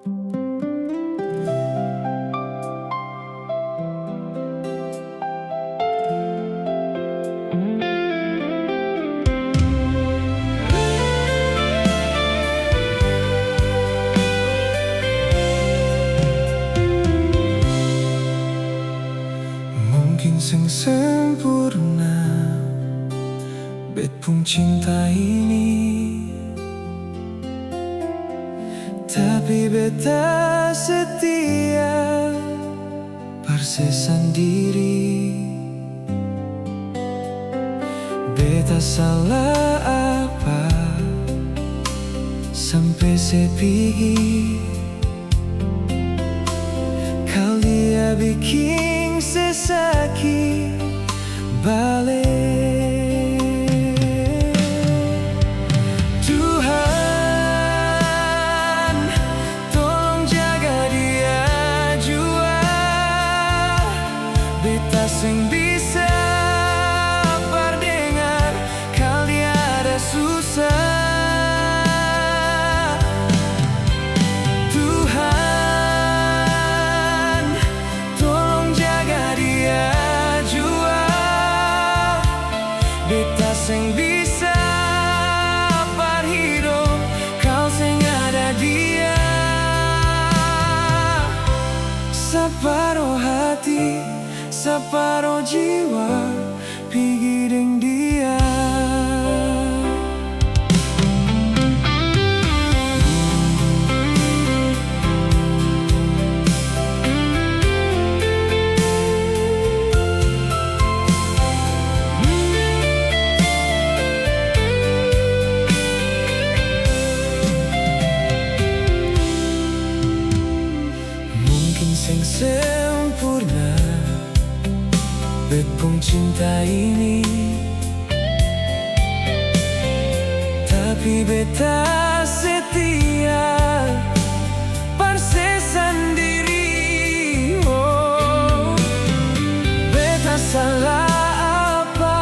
Mungkin sing sempurna bet pun cinta ini, tapi beta setia parse sendiri. Beta salah apa sampai sepi, kau dia bikin sesaki balik. Tuhan, tolong jaga dia jua, beta sing bisa dengar kau dia ada susah. Beta sing bisa berhidup, kau sing ada dia. Separuh hati, separuh jiwa, pikirin dia. Sing sempurna bet pun cinta ini, tapi beta setia parse sendiri. Oh, beta salah apa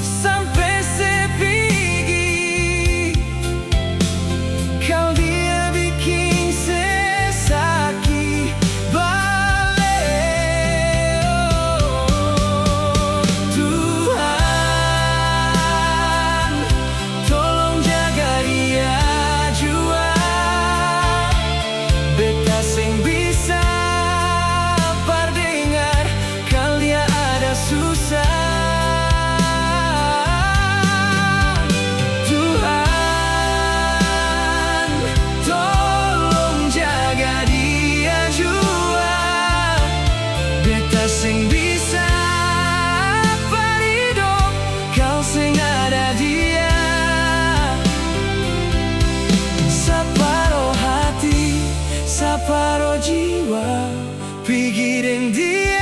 sampai sepigi, kau dia bikin sing bisa berhidup, kau sing ada dia. Separuh hati, separuh jiwa, pikirin dia.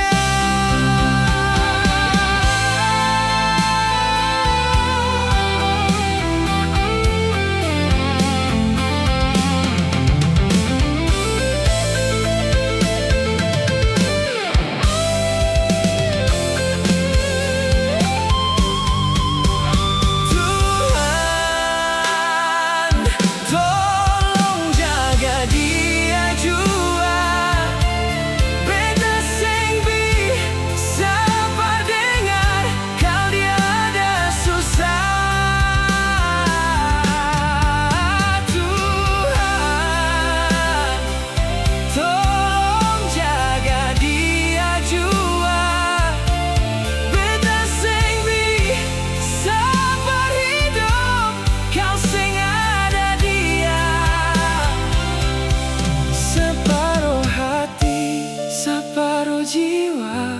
Jiwa,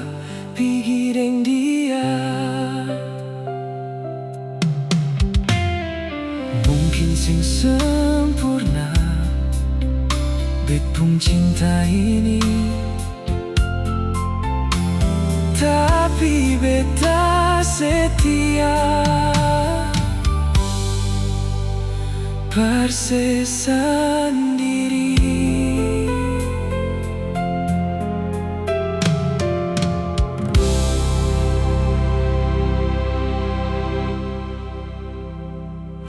pikirin dia. Mungkin sing sempurna bet pun cinta ini, tapi beta setia parse sendiri.